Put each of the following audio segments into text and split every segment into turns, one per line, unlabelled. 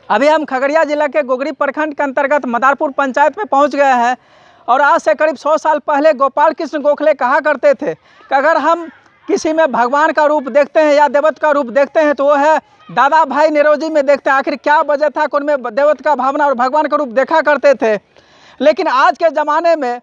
अभी हम खगड़िया जिला के गोगरी प्रखंड के अंतर्गत मदारपुर पंचायत में पहुंच गए हैं और आज से करीब 100 साल पहले गोपाल कृष्ण गोखले कहा करते थे कि अगर हम किसी में भगवान का रूप देखते हैं या देवत का रूप देखते हैं तो वो है दादा भाई निरोजी में देखते हैं। आखिर क्या वजह था कि उनमें देवत का भावना और भगवान का रूप देखा करते थे, लेकिन आज के ज़माने में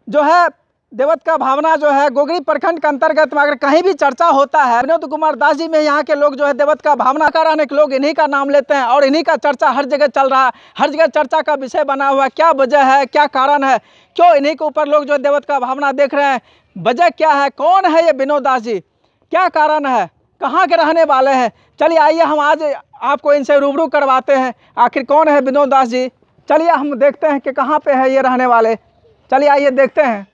जो है देवत का भावना जो है गोगरी प्रखंड के अंतर्गत में अगर कहीं भी चर्चा होता है, विनोद कुमार दास जी में यहाँ के लोग जो है देवत का भावना कराने के लोग इन्हीं का नाम लेते हैं और इन्हीं का चर्चा हर जगह चल रहा है, हर जगह चर्चा का विषय बना हुआ है। क्या वजह है, क्या कारण है, क्यों इन्हीं के ऊपर लोग जो है देवत का भावना देख रहे हैं, वजह क्या है, कौन है ये विनोद दास जी, क्या कारण है, कहाँ के रहने वाले हैं? चलिए आइए हम आज आपको इनसे रूबरू करवाते हैं, आखिर कौन है विनोद दास जी। चलिए हम देखते हैं कि कहाँ पे है ये रहने वाले। चलिए आइए देखते हैं।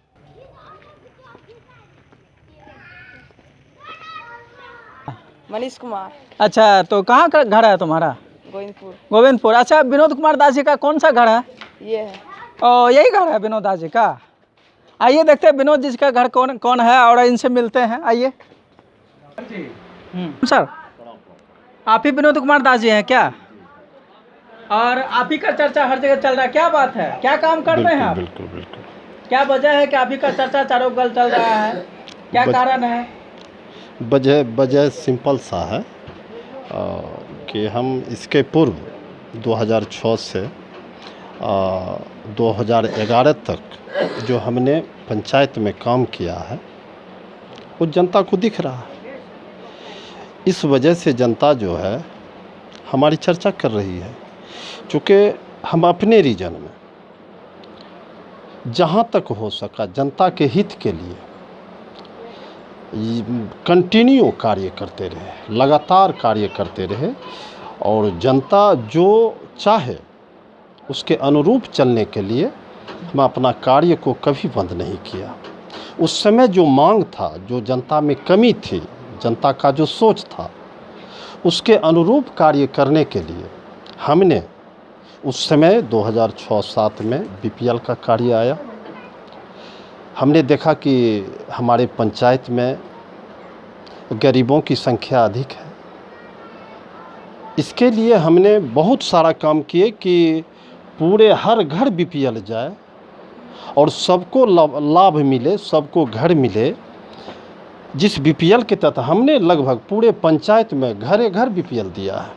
मनीष कुमार।
अच्छा, तो कहाँ का घर है तुम्हारा?
गोविंदपुर।
गोविंदपुर। अच्छा, विनोद कुमार दास जी का कौन सा घर है?
ये है।
ओ, यही घर है विनोद दास जी का। आइए देखते हैं विनोद जी का घर कौन कौन है और इनसे मिलते हैं। आइए। सर, आप ही विनोद कुमार दास जी हैं क्या? और आप ही का चर्चा हर जगह चल रहा है, क्या बात है, क्या काम करते हैं आप?
बिल्कुल बिल्कुल।
क्या वजह है कि आप ही का चर्चा चारों गल चल रहा है, क्या कारण है?
वजह सिंपल सा है कि हम इसके पूर्व 2006 से 2011 तक जो हमने पंचायत में काम किया है वो जनता को दिख रहा है। इस वजह से जनता जो है हमारी चर्चा कर रही है, चूँकि हम अपने रीजन में जहाँ तक हो सका जनता के हित के लिए कंटिन्यू कार्य करते रहे, लगातार कार्य करते रहे और जनता जो चाहे उसके अनुरूप चलने के लिए हम अपना कार्य को कभी बंद नहीं किया। उस समय जो मांग था, जो जनता में कमी थी, जनता का जो सोच था, उसके अनुरूप कार्य करने के लिए हमने उस समय 2006-07 में बीपीएल का कार्य आया। हमने देखा कि हमारे पंचायत में गरीबों की संख्या अधिक है। इसके लिए हमने बहुत सारा काम किए कि पूरे हर घर बीपीएल जाए और सबको लाभ मिले, सबको घर मिले। जिस बीपीएल के तहत हमने लगभग पूरे पंचायत में घरे घर बीपीएल दिया है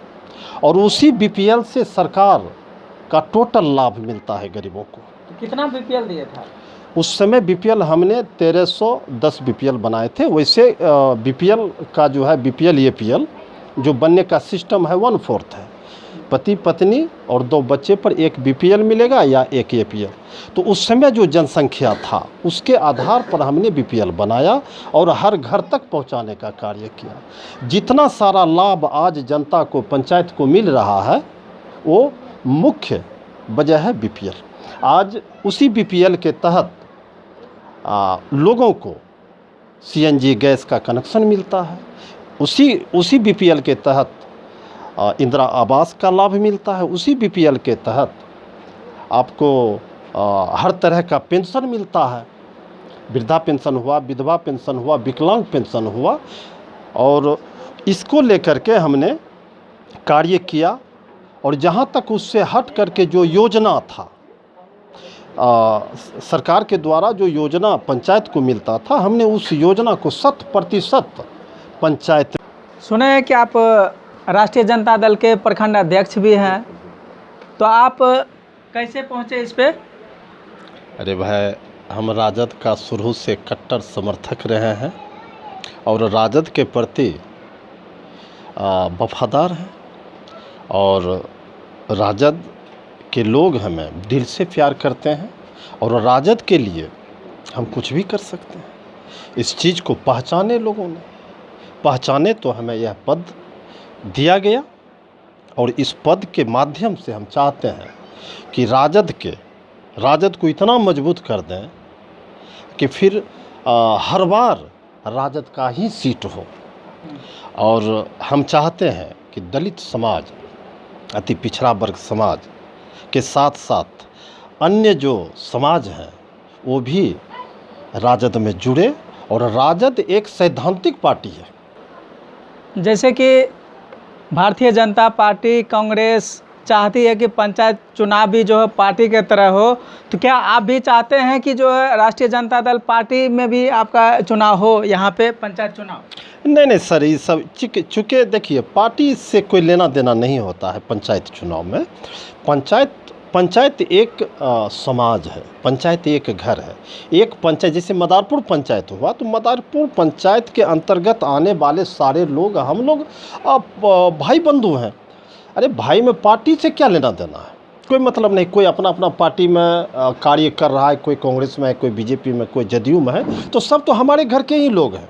और उसी बीपीएल से सरकार का टोटल लाभ मिलता है गरीबों को।
तो कितना बीपीएल दिया था?
उस समय बीपीएल हमने 1310 बीपीएल बनाए थे। वैसे बीपीएल का जो है बीपीएल एपीएल जो बनने का सिस्टम है 1/4 है। पति पत्नी और 2 बच्चे पर एक बीपीएल मिलेगा या एक एपीएल। तो उस समय जो जनसंख्या था उसके आधार पर हमने बीपीएल बनाया और हर घर तक पहुंचाने का कार्य किया। जितना सारा लाभ आज जनता को पंचायत को मिल रहा है वो मुख्य वजह है बीपीएल। आज उसी बीपीएल के तहत लोगों को सीएनजी गैस का कनेक्शन मिलता है। उसी बीपीएल के तहत इंदिरा आवास का लाभ मिलता है। उसी बीपीएल के तहत आपको हर तरह का पेंशन मिलता है। वृद्धा पेंशन हुआ, विधवा पेंशन हुआ, विकलांग पेंशन हुआ। और इसको लेकर के हमने कार्य किया और जहाँ तक उससे हट करके जो योजना था सरकार के द्वारा जो योजना पंचायत को मिलता था, हमने उस योजना को 100% पंचायत।
सुने हैं कि आप राष्ट्रीय जनता दल के प्रखंड अध्यक्ष भी हैं, तो आप कैसे पहुंचे इस पे?
अरे भाई, हम राजद का शुरू से कट्टर समर्थक रहे हैं और राजद के प्रति वफादार हैं और राजद के लोग हमें दिल से प्यार करते हैं और राजद के लिए हम कुछ भी कर सकते हैं। इस चीज़ को पहचाने लोगों ने, पहचाने तो हमें यह पद दिया गया और इस पद के माध्यम से हम चाहते हैं कि राजद को इतना मजबूत कर दें कि फिर हर बार राजद का ही सीट हो। और हम चाहते हैं कि दलित समाज, अति पिछड़ा वर्ग समाज के साथ साथ अन्य जो समाज हैं वो भी राजद में जुड़े और राजद एक सैद्धांतिक पार्टी है।
जैसे कि भारतीय जनता पार्टी, कांग्रेस चाहती है कि पंचायत चुनाव भी जो है पार्टी के तरह हो, तो क्या आप भी चाहते हैं कि जो है राष्ट्रीय जनता दल पार्टी में भी आपका चुनाव हो यहाँ पे पंचायत चुनाव?
नहीं नहीं सर, ये सब चूँकि देखिए पार्टी से कोई लेना देना नहीं होता है पंचायत चुनाव में। पंचायत एक समाज है, पंचायत एक घर है। एक पंचायत जैसे मदारपुर पंचायत हुआ, तो मदारपुर पंचायत के अंतर्गत आने वाले सारे लोग हम लोग भाई बंधु हैं। अरे भाई में पार्टी से क्या लेना देना है, कोई मतलब नहीं। कोई अपना अपना पार्टी में कार्य कर रहा है, कोई कांग्रेस में है, कोई बीजेपी में, कोई जदयू में है, तो सब तो हमारे घर के ही लोग हैं।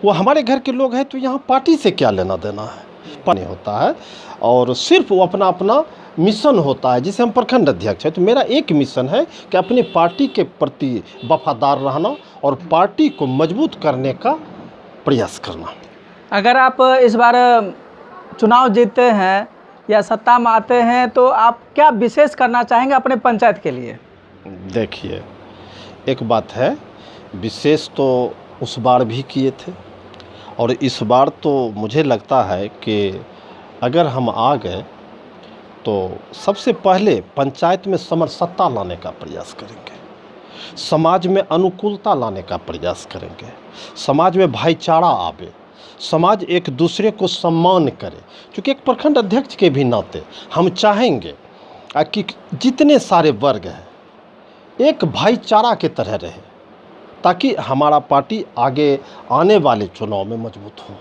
वो हमारे घर के लोग हैं, तो यहाँ पार्टी से क्या लेना देना है, नहीं होता है। और सिर्फ वो अपना अपना मिशन होता है। जिसे हम प्रखंड अध्यक्ष हैं, तो मेरा एक मिशन है कि अपनी पार्टी के प्रति वफादार रहना और पार्टी को मजबूत करने का प्रयास करना।
अगर आप इस बार चुनाव जीतते हैं या सत्ता में आते हैं, तो आप क्या विशेष करना चाहेंगे अपने पंचायत के लिए?
देखिए, एक बात है, विशेष तो उस बार भी किए थे, और इस बार तो मुझे लगता है कि अगर हम आ गए तो सबसे पहले पंचायत में समरसता लाने का प्रयास करेंगे, समाज में अनुकूलता लाने का प्रयास करेंगे, समाज में भाईचारा आवे, समाज एक दूसरे को सम्मान करे। क्योंकि एक प्रखंड अध्यक्ष के भी नाते हम चाहेंगे कि जितने सारे वर्ग हैं एक भाईचारा के तरह रहे, ताकि हमारा पार्टी आगे आने वाले चुनाव में मजबूत हो,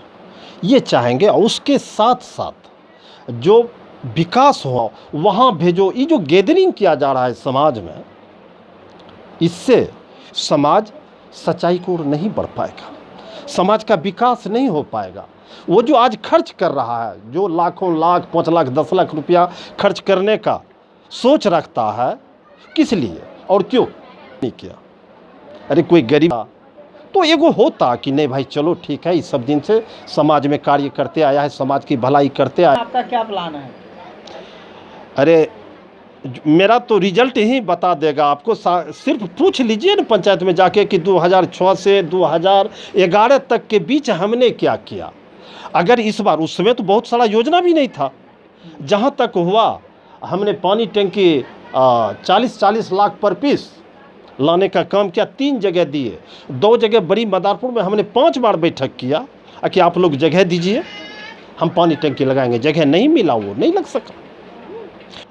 ये चाहेंगे। और उसके साथ साथ जो विकास हो वहाँ भेजो। ये जो गैदरिंग किया जा रहा है समाज में, इससे समाज सच्चाई की ओर नहीं बढ़ पाएगा, समाज का विकास नहीं हो पाएगा। वो जो आज खर्च कर रहा है, जो लाखों लाख 5 लाख 10 लाख रुपया खर्च करने का सोच रखता है, किस लिए और क्यों नहीं किया? अरे कोई गरीब तो एगो होता कि नहीं भाई चलो ठीक है, इस सब दिन से समाज में कार्य करते आया है, समाज की भलाई करते आया।
आपका क्या प्लान है?
अरे मेरा तो रिजल्ट ही बता देगा आपको। सिर्फ पूछ लीजिए ना पंचायत में जाके कि 2006 से 2011 तक के बीच हमने क्या किया। अगर इस बार, उस समय तो बहुत सारा योजना भी नहीं था। जहाँ तक हुआ हमने पानी टंकी 40-40 लाख पर पीस लाने का काम किया, 3 जगह दिए। 2 जगह बड़ी मदारपुर में हमने 5 बार बैठक किया कि आप लोग जगह दीजिए, हम पानी टंकी लगाएंगे। जगह नहीं मिला, वो नहीं लग सका।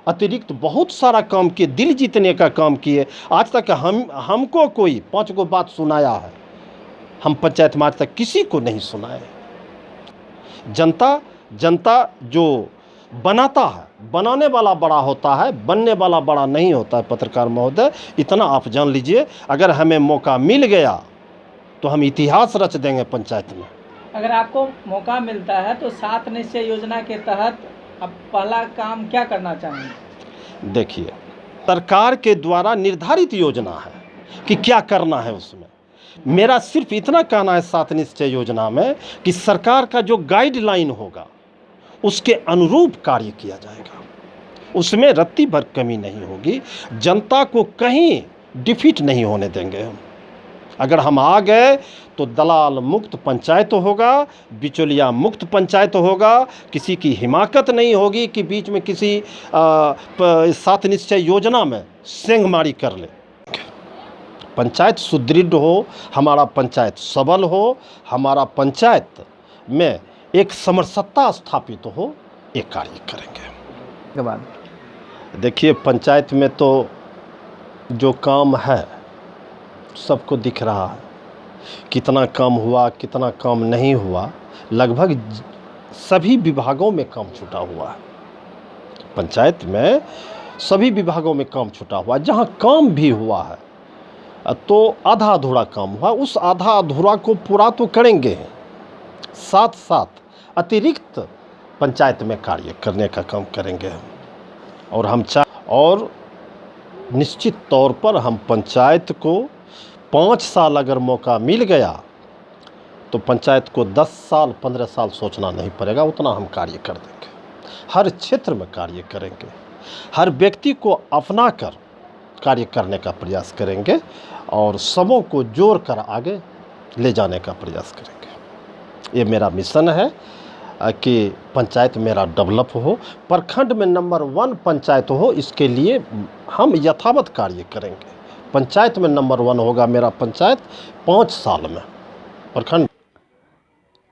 अतिरिक्त बहुत सारा काम किए, दिल जीतने का काम किए। आज तक हमको कोई 5 गो बात सुनाया है, हम पंचायत में आज तक किसी को नहीं सुनाए। जनता जो बनाता है, बनाने वाला बड़ा होता है, बनने वाला बड़ा नहीं होता है। पत्रकार महोदय, इतना आप जान लीजिए, अगर हमें मौका मिल गया तो हम इतिहास रच देंगे पंचायत में।
अगर आपको मौका मिलता है तो 7 निश्चय योजना के तहत आप पहला काम क्या करना चाहेंगे?
देखिए, सरकार के द्वारा निर्धारित योजना है कि क्या करना है। उसमें मेरा सिर्फ इतना कहना है 7 निश्चय योजना में कि सरकार का जो गाइडलाइन होगा उसके अनुरूप कार्य किया जाएगा, उसमें रत्ती भर कमी नहीं होगी। जनता को कहीं डिफीट नहीं होने देंगे हम। अगर हम आ गए तो दलाल मुक्त पंचायत होगा, बिचौलिया मुक्त पंचायत होगा, किसी की हिमाकत नहीं होगी कि बीच में किसी 7 निश्चय योजना में सेंधमारी कर ले। पंचायत सुदृढ़ हो, हमारा पंचायत सबल हो, हमारा पंचायत में एक समरसता स्थापित हो, एक कार्य करेंगे।
के बाद
देखिए, पंचायत में तो जो काम है सबको दिख रहा है, कितना काम हुआ कितना काम नहीं हुआ। लगभग सभी विभागों में काम छूटा हुआ है। पंचायत में सभी विभागों में काम छूटा हुआ है। जहाँ काम भी हुआ है तो आधा अधूरा काम हुआ, उस आधा अधूरा को पूरा तो करेंगे, साथ साथ अतिरिक्त पंचायत में कार्य करने का काम करेंगे हम। और निश्चित तौर पर हम पंचायत को 5 साल अगर मौका मिल गया तो पंचायत को 10 साल 15 साल सोचना नहीं पड़ेगा, उतना हम कार्य कर देंगे। हर क्षेत्र में कार्य करेंगे, हर व्यक्ति को अपना कर कार्य करने का प्रयास करेंगे और सबों को जोड़ कर आगे ले जाने का प्रयास करेंगे। ये मेरा मिशन है। कि पंचायत मेरा डेवलप हो, प्रखंड में नंबर 1 पंचायत हो, इसके लिए हम यथावत कार्य करेंगे। पंचायत में नंबर 1 होगा मेरा पंचायत 5 साल में प्रखंड।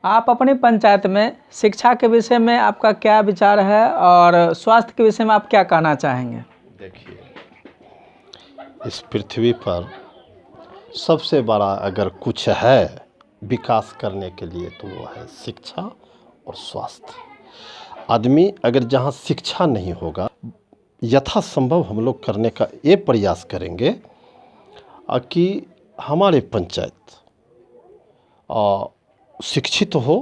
आप अपनी पंचायत में शिक्षा के विषय में आपका क्या विचार है और स्वास्थ्य के विषय में आप क्या कहना चाहेंगे?
देखिए, इस पृथ्वी पर सबसे बड़ा अगर कुछ है विकास करने के लिए तो वो है शिक्षा और स्वास्थ्य। आदमी अगर जहाँ शिक्षा नहीं होगा, यथासंभव हम लोग करने का ये प्रयास करेंगे कि हमारे पंचायत शिक्षित हो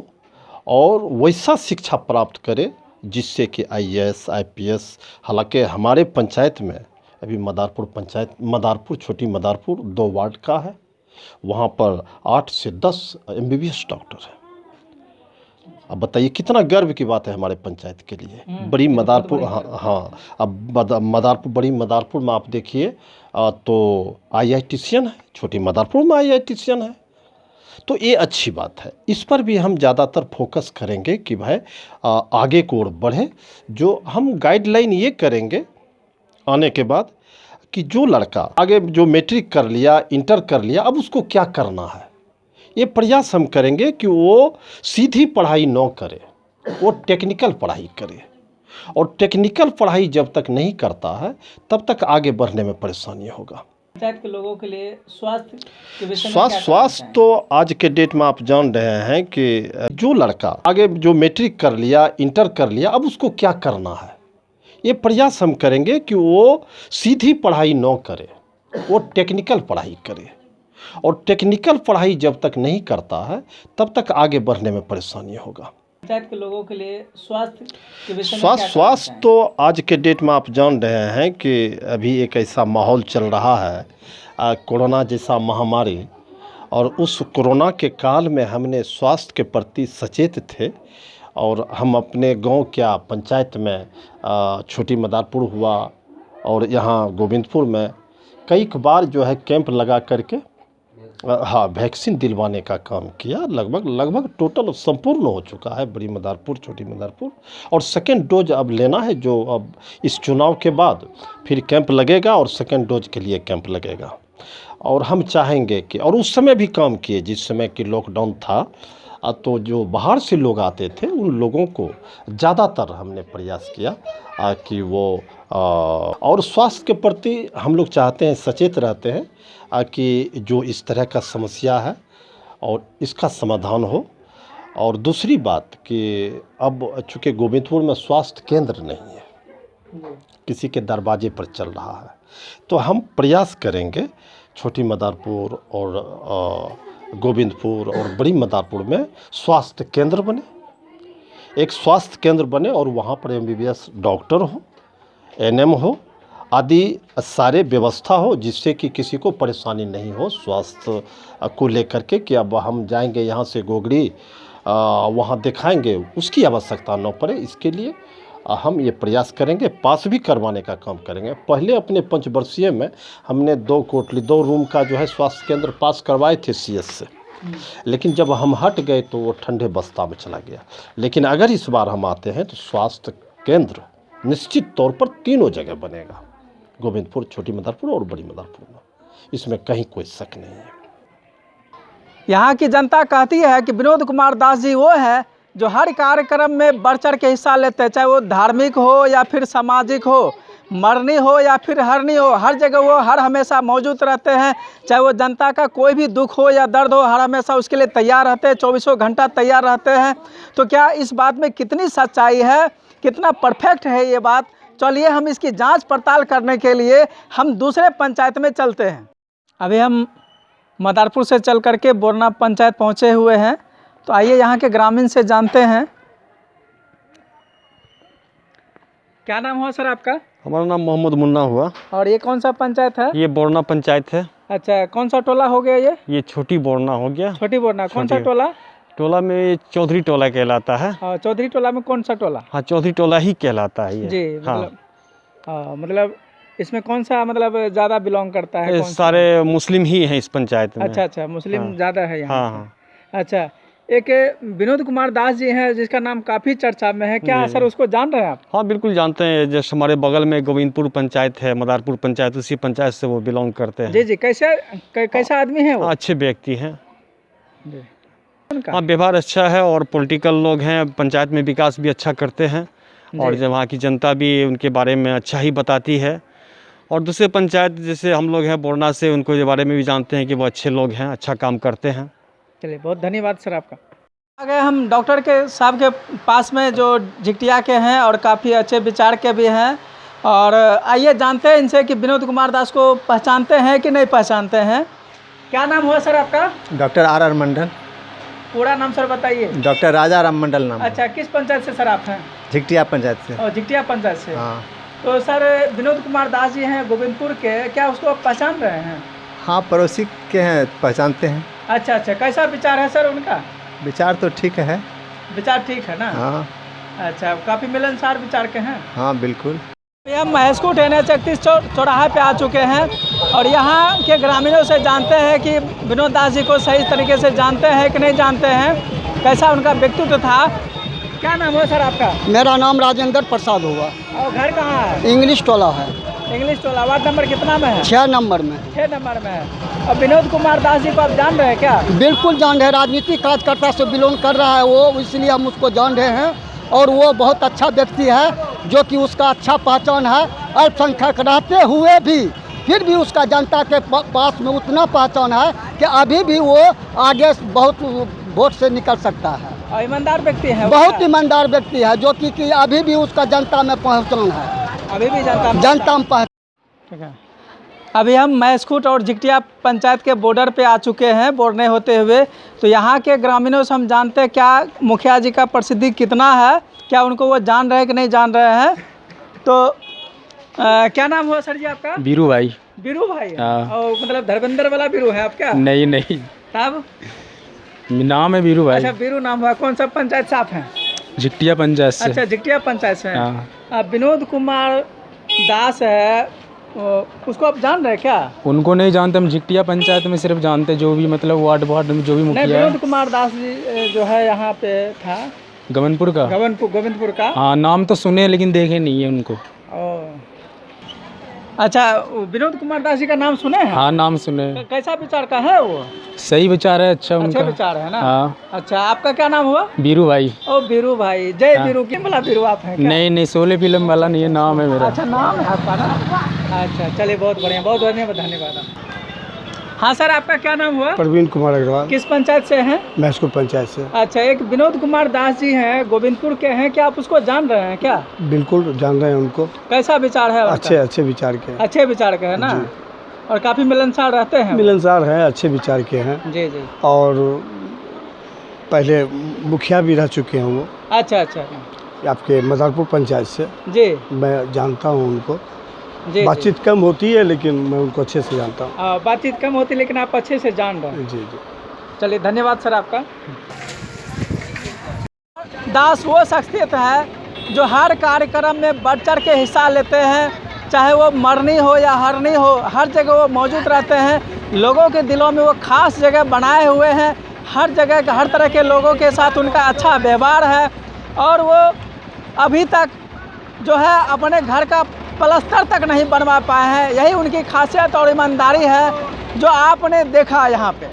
और वैसा शिक्षा प्राप्त करे जिससे कि IAS IPS। हालांकि हमारे पंचायत में अभी मदारपुर पंचायत, मदारपुर छोटी मदारपुर 2 वार्ड का है, वहाँ पर 8 से 10 MBBS डॉक्टर हैं। अब बताइए कितना गर्व की बात है हमारे पंचायत के लिए। बड़ी मदारपुर, हाँ अब मदारपुर, बड़ी मदारपुर में आप देखिए तो IITian है, छोटी मदारपुर में IITian है। तो ये अच्छी बात है। इस पर भी हम ज़्यादातर फोकस करेंगे कि भाई आगे की ओर बढ़े। जो हम गाइडलाइन ये करेंगे आने के बाद कि जो लड़का आगे जो मैट्रिक कर लिया, इंटर कर लिया, अब उसको क्या करना है, ये प्रयास हम करेंगे कि वो सीधी पढ़ाई न करे, वो टेक्निकल पढ़ाई करे। और टेक्निकल पढ़ाई जब तक नहीं करता है तब तक आगे बढ़ने में परेशानी होगा।
पंचायत के लोगों के लिए स्वास्थ्य के विषय में
स्वास्थ्य तो आज के डेट में आप जान रहे हैं कि जो लड़का आगे जो मैट्रिक कर लिया, इंटर कर लिया, अब उसको क्या करना है, ये प्रयास हम करेंगे कि वो सीधी पढ़ाई न करे, वो टेक्निकल पढ़ाई करे। और टेक्निकल पढ़ाई जब तक नहीं करता है तब तक आगे बढ़ने में परेशानी होगा।
पंचायत के लोगों के लिए स्वास्थ्य के विषय में
स्वास्थ्य तो आज के डेट में आप जान रहे हैं कि अभी एक ऐसा माहौल चल रहा है, कोरोना जैसा महामारी, और उस कोरोना के काल में हमने स्वास्थ्य के प्रति सचेत थे। और हम अपने गांव क्या पंचायत में छोटी मदारपुर हुआ और यहाँ गोविंदपुर में कई बार जो है कैंप लगा करके हाँ वैक्सीन दिलवाने का काम किया। लगभग टोटल संपूर्ण हो चुका है बड़ी मदारपुर, छोटी मदारपुर। और सेकेंड डोज अब लेना है, जो अब इस चुनाव के बाद फिर कैंप लगेगा और सेकेंड डोज के लिए कैंप लगेगा। और हम चाहेंगे कि, और उस समय भी काम किए जिस समय कि लॉकडाउन था, तो जो बाहर से लोग आते थे उन लोगों को ज़्यादातर हमने प्रयास किया कि वो और स्वास्थ्य के प्रति हम लोग चाहते हैं, सचेत रहते हैं कि जो इस तरह का समस्या है और इसका समाधान हो। और दूसरी बात कि अब चूँकि गोविंदपुर में स्वास्थ्य केंद्र नहीं है, किसी के दरवाजे पर चल रहा है, तो हम प्रयास करेंगे छोटी मदारपुर और गोविंदपुर और बड़ी मदारपुर में स्वास्थ्य केंद्र बने, एक स्वास्थ्य केंद्र बने और वहाँ पर MBBS डॉक्टर हो, NM हो आदि सारे व्यवस्था हो, जिससे कि किसी को परेशानी नहीं हो स्वास्थ्य को लेकर के कि अब हम जाएंगे यहाँ से गोगड़ी वहाँ दिखाएंगे, उसकी आवश्यकता न पड़े। इसके लिए हम ये प्रयास करेंगे, पास भी करवाने का काम करेंगे। पहले अपने पंचवर्षीय में हमने 2 रूम का जो है स्वास्थ्य केंद्र पास करवाए थे CS से, लेकिन जब हम हट गए तो वो ठंडे बस्ता में चला गया। लेकिन अगर इस बार हम आते हैं तो स्वास्थ्य केंद्र निश्चित तौर पर 3 जगह बनेगा, गोविंदपुर, छोटी मदारपुर और बड़ी मदारपुर में, इसमें कहीं कोई शक नहीं है।
यहाँ की जनता कहती है कि विनोद कुमार दास जी वो है जो हर कार्यक्रम में बढ़ चढ़ के हिस्सा लेते हैं, चाहे वो धार्मिक हो या फिर सामाजिक हो, मरनी हो या फिर हरनी हो, हर जगह वो हर हमेशा मौजूद रहते हैं। चाहे वो जनता का कोई भी दुख हो या दर्द हो, हर हमेशा उसके लिए तैयार रहते हैं, 24 घंटा तैयार रहते हैं। तो क्या इस बात में कितनी सच्चाई है, कितना परफेक्ट है ये बात, चलिए हम इसकी जांच पड़ताल करने के लिए हम दूसरे पंचायत में चलते हैं। अभी हम मदारपुर से चल करके बोरना पंचायत पहुँचे हुए हैं, तो आइए यहाँ के ग्रामीण से जानते हैं। क्या नाम हुआ सर आपका?
हमारा नाम मोहम्मद मुन्ना हुआ।
और ये कौन सा पंचायत है?
ये बोरना पंचायत है।
अच्छा, कौन सा टोला हो गया ये?
छोटी बोरना हो गया।
छोटी बोरना, कौन सा टोला?
टोला में चौधरी टोला कहलाता है।
हाँ, चौधरी टोला में कौन सा टोला?
हाँ, चौधरी टोला ही कहलाता है ये।
जी, मतलब इसमें कौन सा मतलब ज़्यादा बिलोंग करता है?
सारे मुस्लिम ही हैं इस पंचायत में।
अच्छा, मुस्लिम ज़्यादा है यहाँ।
हाँ।
अच्छा, एक विनोद कुमार दास जी हैं जिसका नाम काफ़ी चर्चा में है, क्या
जी।
सर उसको जान रहे हैं आप?
हाँ बिल्कुल जानते हैं, जैसे हमारे बगल में गोविंदपुर पंचायत है, मदारपुर पंचायत, उसी पंचायत से वो बिलोंग करते हैं।
जी जी, कैसा आदमी है वो?
हाँ, अच्छे व्यक्ति हैं।
जी। उनका?
हाँ, व्यवहार अच्छा है और पॉलिटिकल लोग हैं, पंचायत में विकास भी अच्छा करते हैं और
जी।
वहाँ की जनता भी उनके बारे में अच्छा ही बताती है। और दूसरे पंचायत जैसे हम लोग हैं बोरना से, उनको के बारे में भी जानते हैं कि वो अच्छे लोग हैं, अच्छा काम करते हैं।
चलिए, बहुत धन्यवाद सर आपका। आ गए हम डॉक्टर के साहब के पास में जो झिकटिया के हैं और काफ़ी अच्छे विचार के भी हैं, और आइए जानते हैं इनसे कि विनोद कुमार दास को पहचानते हैं कि नहीं पहचानते हैं। क्या नाम हुआ सर आपका?
डॉक्टर आर मंडल।
पूरा नाम सर बताइए।
डॉक्टर राजा राम मंडल नाम।
अच्छा, किस पंचायत से सर आप हैं?
झिकटिया पंचायत से।
और झिकटिया पंचायत से।
हाँ
तो सर विनोद कुमार दास जी हैं गोविंदपुर के, क्या उसको आप पहचान रहे हैं?
हाँ, पड़ोसी के हैं, पहचानते हैं।
अच्छा अच्छा, कैसा विचार है सर उनका?
विचार तो ठीक है।
विचार ठीक है ना?
हाँ
अच्छा, काफ़ी मिलनसार विचार के हैं।
हाँ बिल्कुल।
हम महेशकूट NH 31 चौराहे पे आ चुके हैं और यहाँ के ग्रामीणों से जानते हैं कि विनोद दास जी को सही तरीके से जानते हैं कि नहीं जानते हैं, कैसा उनका व्यक्तित्व था। क्या नाम है सर आपका?
मेरा नाम राजेंद्र प्रसाद हुआ।
और घर कहाँ है?
इंग्लिश टोला है।
इंग्लिश टोला। वार्ड नंबर कितना में है?
6 नंबर में।
6 नंबर में है। और विनोद कुमार दास जी को आप जान रहे हैं क्या?
बिल्कुल जान रहे हैं, राजनीतिक कार्यकर्ता से बिलोंग कर रहा है वो, इसलिए हम उसको जान रहे हैं। और वो बहुत अच्छा व्यक्ति है, जो कि उसका अच्छा पहचान है। अल्पसंख्यक रहते हुए भी फिर भी उसका जनता के पास में उतना पहचान है कि अभी भी वो आगे बहुत वोट से निकल सकता है।
और ईमानदार व्यक्ति है वो
बहुत
क्या?
ईमानदार व्यक्ति है, जो कि अभी भी उसका जनता में पहचान है।
अभी भी जनता
में पहचान।
ठीक है। अभी हम महेशकूट और झिकटिया पंचायत के बॉर्डर पे आ चुके हैं बोरने होते हुए। तो यहाँ के ग्रामीणों से हम जानते हैं क्या मुखिया जी का प्रसिद्धि कितना है, क्या उनको वो जान रहे हैं कि नहीं जान रहे हैं। तो क्या नाम हुआ सर जी आपका?
बीरू भाई।
बीरू भाई?
हाँ।
और मतलब धर्मेंद्र वाला बीरू है आप क्या?
नहीं नहीं,
तब
नाम है बीरू भाई।
अच्छा, बीरू नाम हुआ। कौन सा पंचायत से आप हैं?
झिकटिया पंचायत से।
अच्छा, झिकटिया पंचायत से हैं।
हाँ।
विनोद कुमार दास है, उसको आप जान रहे हैं क्या?
उनको नहीं जानते, हम झिकटिया पंचायत में सिर्फ जानते जो भी मतलब वार्ड में जो भी
नहीं,
मुखिया
विनोद
है।
कुमार दास जी जो है यहाँ पे था
गवनपुर का।
गोविंदपुर का।
हाँ, नाम तो सुने लेकिन देखे नहीं है उनको।
अच्छा, विनोद कुमार दास जी का नाम सुने हैं?
हाँ, नाम सुने।
कैसा विचार का है वो?
सही विचार है, अच्छा
अच्छे
उनका।
विचार है ना?
हाँ।
अच्छा, आपका क्या नाम हुआ?
बीरू भाई।
ओ बीरू भाई, जय
हाँ।
बीरू। किन वाला बीरू आप हैं क्या?
नहीं नहीं, शोले फिल्म वाला नहीं है, नाम है मेरा।
अच्छा, नाम है आपका ना? अच्छा, चलिए, बहुत बढ़िया, बहुत धन्यवाद। हाँ सर, आपका क्या नाम हुआ?
प्रवीण कुमार अग्रवाल।
किस पंचायत से हैं?
महेशकूट पंचायत से।
अच्छा, एक विनोद कुमार दास जी हैं, गोविंदपुर के हैं, क्या आप उसको जान रहे हैं क्या?
बिल्कुल जान रहे हैं उनको।
कैसा विचार है उनका?
अच्छे विचार के।
अच्छे विचार के है ना?
जी।
और काफ़ी मिलनसार रहते हैं वो?
मिलनसार हैं, अच्छे विचार के हैं।
जी जी।
और पहले मुखिया भी रह चुके हैं वो,
अच्छा अच्छा
आपके मदारपुर पंचायत से।
जी
मैं जानता हूँ उनको।
जी
बातचीत कम होती है लेकिन मैं उनको अच्छे से जानता हूँ।
बातचीत कम होती लेकिन आप अच्छे से जान रहे हैं।
जी जी।
चलिए धन्यवाद सर आपका।
दास वो शख्सियत है जो हर कार्यक्रम में बढ़ चढ़ के हिस्सा लेते हैं, चाहे वो मरनी हो या हरनी हो, हर जगह वो मौजूद रहते हैं। लोगों के दिलों में वो खास जगह बनाए हुए हैं। हर जगह हर तरह के लोगों के साथ उनका अच्छा व्यवहार है और वो अभी तक जो है अपने घर का प्लास्टर तक नहीं बनवा पाए हैं। यही उनकी खासियत और ईमानदारी है जो आपने देखा यहाँ पे।